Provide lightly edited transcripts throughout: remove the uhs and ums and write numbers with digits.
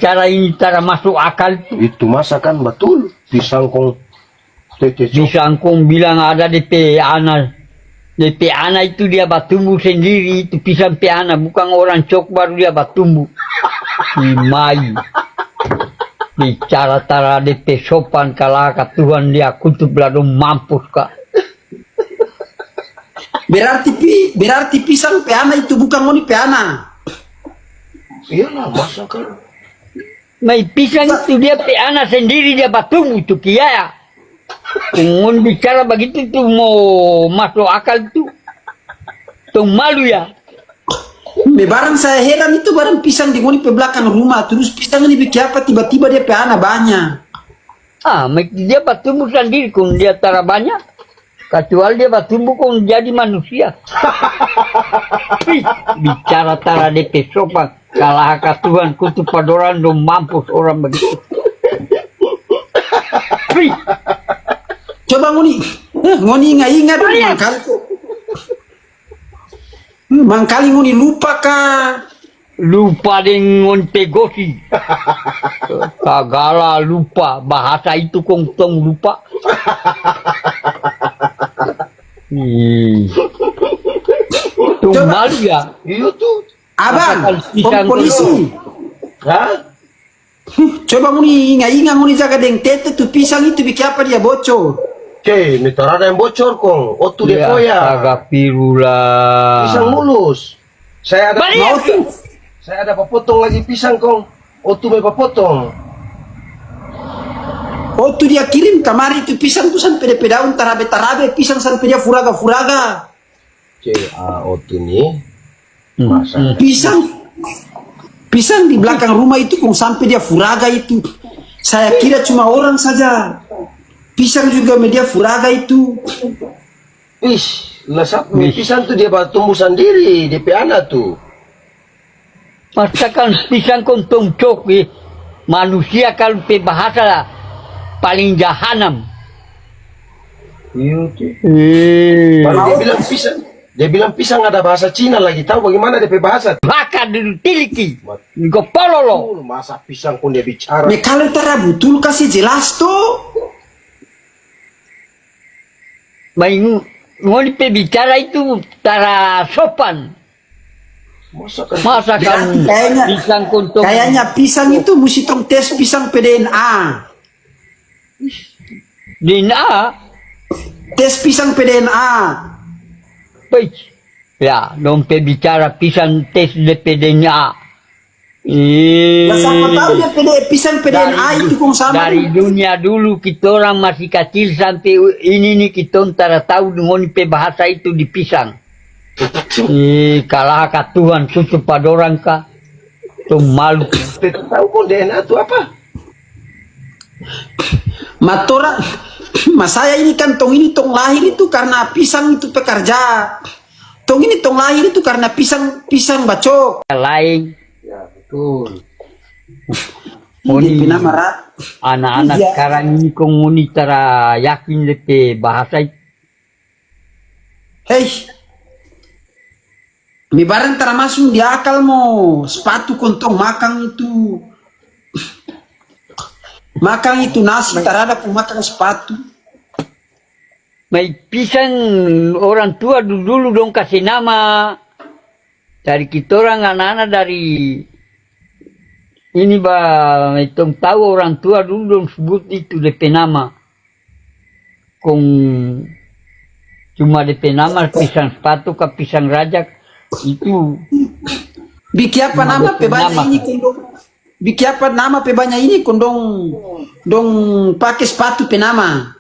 cara ini cara masuk akal Itu masakan betul. Pisang kong tete cok. pisang kong bilang ada DP anak. DP anak itu dia batumbuh sendiri, itu pisang piana, bukan orang cok baru dia batumbuh. Mai. Bicara tara DP sopan kalah ke Tuhan dia kutub lalu mampus kak. Berarti pisang piana itu bukan ngoni piana. Iyalah masakan. Mai pisang itu dia piana sendiri dia batumbuh itu kia. Ngon bicara begitu tuh mau masuk akal tuh. Tuh malu ya. Barang saya heran itu barang pisang di ngoni pe belakang rumah, terus pisang ini bikin apa tiba-tiba dia piana banyak. Dia batumbuh sendiri kung dia tara banyak. Kecuali dia batumbuh kung jadi manusia. Bicara tara DP sopan kalah ke Tuhan kutub padoran dong mampus orang begitu. Coba ngoni ingat mangkali ngoni lupa kah? Lupa dengan pegosi. Kagala lupa bahasa itu kong tong lupa. Tuh malu ya. Iya tuh. Abang, Pisang polisi. Hah? Coba ngoni ingat ngoni jaga deng tete tuh pisang itu bikin apa dia bocor. Oke, mitar ada yang bocor kong. Otu Ya, defoya. agak pirula. Pisang mulus. Saya ada Mau tuh. Saya ada potong lagi pisang kong. Otu may potong. Oh tuh dia kirim kamari itu pisang tuh sampai DP daun tarabe pisang sampai dia furaga. Oke, otu nih. Masa. Pisang di belakang rumah itu kong sampai dia furaga itu. Saya kira cuma orang saja. Pisang juga media furaga itu. Ish, lesap pisang tuh dia tumbuh sendiri, DP anak tuh. Masakan pisang kontong cok manusia kalau pe bahasa lah, paling jahanam. Iya tuh. Baru Dia bilang pisang ada bahasa Cina lagi. Tahu bagaimana DP bahasa? baka dulu tiliki. Niko pololo. Masa pisang pun dia bicara. Kalau tara betul kasih jelas tuh. Baik ngoni pe bicara itu tara sopan. Masakan pisang kontong. Kayaknya pisang itu mesti tong tes pisang PDNA. DNA. Tes pisang PDNA. Baik. Ya, dong pe bicara pisang tes DPD-nya. Siapa tahu dia pisang PDNA itu kong sama. Dari dunia dulu kita orang masih kecil sampai ini nih kita antara tahu dengan pe bahasa itu di pisang. Kalah ke Tuhan tutup pada orang kah? Tuh malu. Tahu kok DNA itu apa? Matora, mas saya ini kan tong ini tong lahir itu karena pisang itu pekerja. Tong ini tong lahir itu karena pisang bacok. Lain. Ya betul. Ini nama anak-anak iya. sekarang ini konguni tara yakin lepe bahasa itu. Hei, mi barang tara masuk di akal mo sepatu kontong makan itu nasi tarada ku makan sepatu. May pisang orang tua dulu dong kasih nama. Dari kita orang anak-anak dari ini itu tahu orang tua dulu dong sebut itu DP nama. Kong cuma DP nama pisang sepatu ke pisang rajak itu. Biki apa nama pe banyak ini kondong. Biki apa nama pe banyak ini kondong dong pakai sepatu pe nama.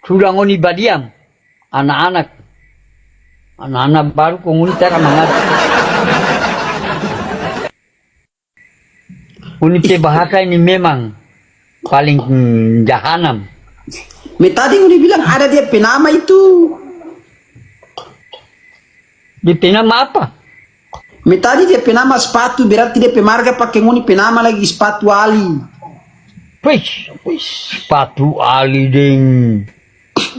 Sudah ngoni badiam anak-anak baru konguni cara mengajar. Unit bahasa ini memang paling jahanam. Tadi udah bilang ada dia penama itu. Di penama apa? Tadi dia penama sepatu berarti dia pemarga pakai ngoni penama lagi sepatu Ali. Wih, sepatu Ali ding.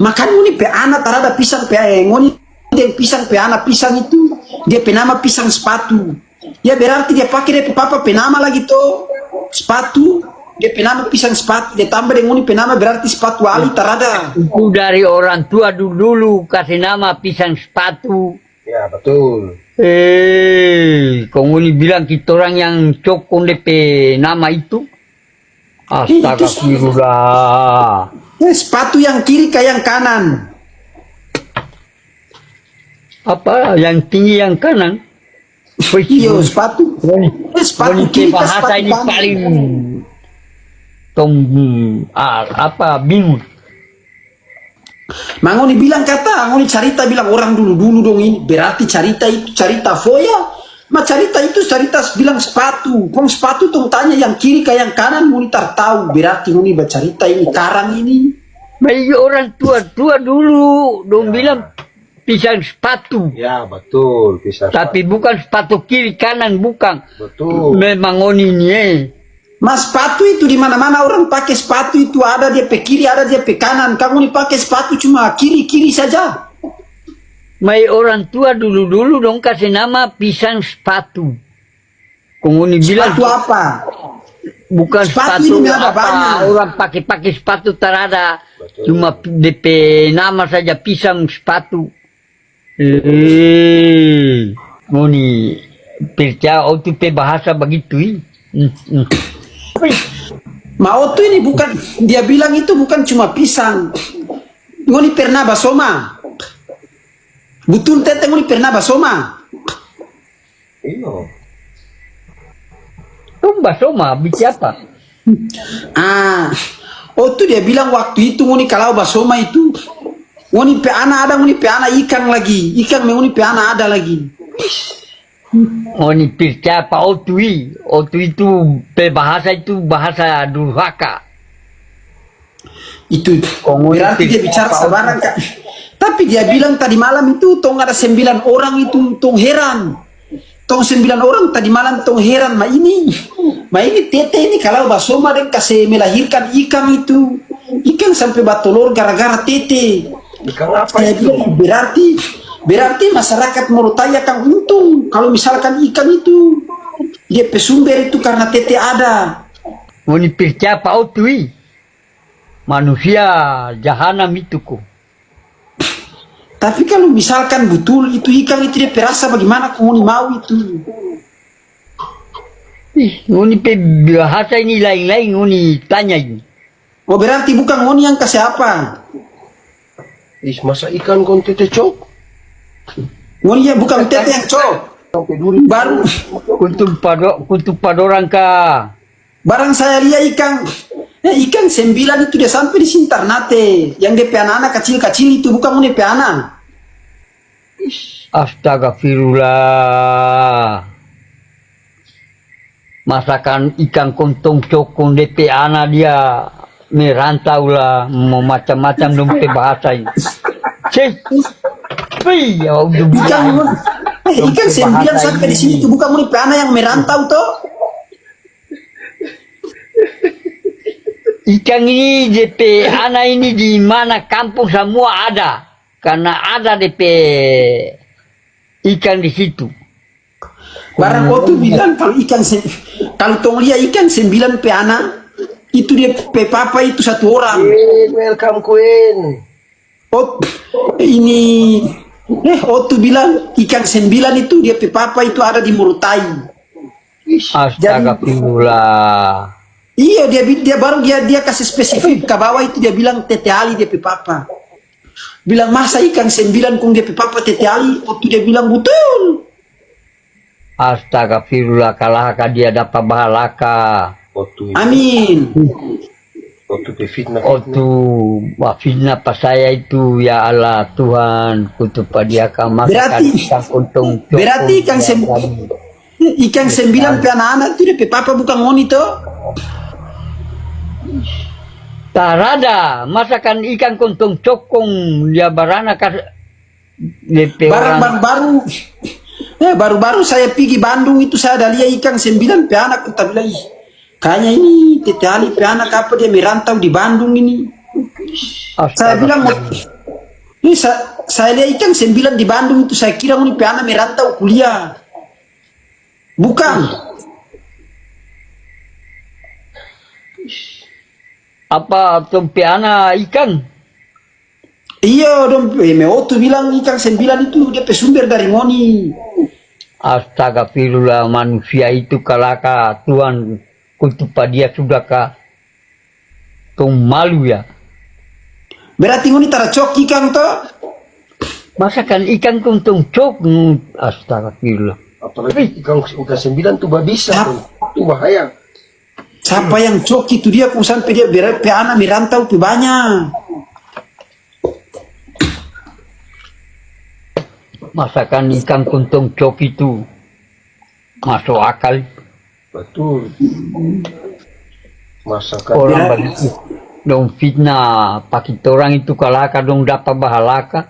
Makanya ngoni pe anak terhadap pisang pe ngoni dan pisang pe anak pisang itu dia penama pisang sepatu. Ya berarti dia pakai dia papa penama lagi tuh sepatu. Dia penama pisang sepatu. Dia tambah dengan ini penama berarti sepatu ali tarada. Itu dari orang tua dulu kasih nama pisang sepatu. Ya betul. Kamu ini bilang kita orang yang cokong DP nama itu. Astagfirullah. Sepatu yang kiri kayak yang kanan. Apa yang tinggi yang kanan? Iya sepatu. Sepatu kiri ke bahasa sepatu ini kanan. paling apa bingung. Mangoni bilang kata, Mangoni cerita bilang orang dulu dong ini berarti cerita itu cerita foya. Ma cerita itu cerita bilang sepatu. Kong sepatu tong tanya yang kiri ke yang kanan Moni tar tahu berarti Moni bercerita ini karang ini. Bagi orang tua dulu dong bilang pisang sepatu. Ya betul, pisang. Tapi bukan sepatu kiri kanan bukan. Betul. Memang ini. Mas sepatu itu di mana-mana orang pakai sepatu itu ada dia pe kiri ada dia pe kanan. Kamu nih pakai sepatu cuma kiri saja. Mai orang tua dulu dong kasih nama pisang sepatu. Kamu bilang Sepatu apa? bukan Sepatu sepatu ini ada apa banyak. orang pakai sepatu terada. Cuma DP nama saja pisang sepatu. Moni percaya itu pe bahasa begitu. Mau tuh ini bukan dia bilang itu bukan cuma pisang. Ngoni pernah basoma. Betul tete ngoni pernah basoma. Iya. Tumba soma bicara apa? Tuh dia bilang waktu itu ngoni kalau basoma itu ngoni pe ana ada ngoni pe ana ikan lagi. Ikan ngoni pe ana ada lagi. Ngoni percaya apa otui itu pe bahasa itu bahasa durhaka. Itu berarti dia bicara sebarang kak. Tapi dia bilang tadi malam itu tong ada 9 orang itu tong heran. Tong 9 orang tadi malam tong heran. Ma ini tete ini kalau basoma dan kasih melahirkan ikan itu. Ikan sampai batolor gara-gara tete. Ikan apa Saya itu? bilang berarti masyarakat Morotaya kan untung kalau misalkan ikan itu dia pesumber itu karena tete ada. Ngoni percaya apa otui? Manusia jahanam itu kok. Tapi kalau misalkan betul itu ikan itu dia perasa bagaimana kau mau itu? Ngoni pe bahasa ini lain-lain ngoni tanya ini. Oh berarti bukan ngoni yang kasih apa? Masa ikan kon tete cok? Ngoni ya bukan tete yang cok. Sampai duri. Baru Kutu padorang ka. barang saya lihat ikan 9 itu dia sampai di Sintarnate. Yang DP anak-anak kecil-kecil itu bukan ngoni pe anak. Astagfirullah. Masakan ikan kontong cokong DP anak dia merantau lah mau macam-macam dong pe bahasa ini. Ikan 9 sampai di sini itu bukan ngoni pe anak yang merantau toh. Ikan ini DP anak ini di mana kampung semua ada. Karena ada DP ikan di situ. Barang waktu bilang kalau tong lihat ikan 9 pe anak itu dia pe papa itu 1 orang. Welcome Queen. Ini tuh bilang ikan 9 itu dia pe papa itu ada di Murutai. Astagfirullah. Iya dia baru dia kasih spesifik ke bawah itu dia bilang tete ali dia pe papa. Bilang masa ikan 9 kong dia pe papa tete ali, waktu dia bilang betul. Astagfirullah kalahka dia dapat bahalaka. Amin. Waktu fitnah. Fitnah pas saya itu ya Allah Tuhan kutu dia masakan berarti ikan 9 pe anak-anak itu dia pe papa bukan ngoni toh. Tarada masakan ikan kontong cokong dia barana baru saya pergi Bandung itu saya ada lihat ikan 9 pe anak kita bilang kayaknya ini tete ali pe anak apa dia merantau di Bandung ini. Saya bilang ini saya lihat ikan 9 di Bandung itu saya kira ini pe anak merantau kuliah. Bukan. Apa tompiana ikan? Iya dong, Meoto bilang ikan 9 itu dia sumber dari ngoni. Astagfirullah, manusia itu kalaka Tuhan kutupa dia sudah tong malu ya. Berarti ngoni tara cok ikan toh? Masakan ikan kuntong cok, astagfirullah. Apalagi ikan udah 9 tuh babisa Hap. tuh. Itu bahaya. Siapa yang cok itu dia kung sampai dia anak merantau tuh banyak. Masakan ikan kuntong cok itu masuk akal. Betul. Masakan. Orang begitu dong fitnah pakai orang itu kalaka dong dapat bahalaka.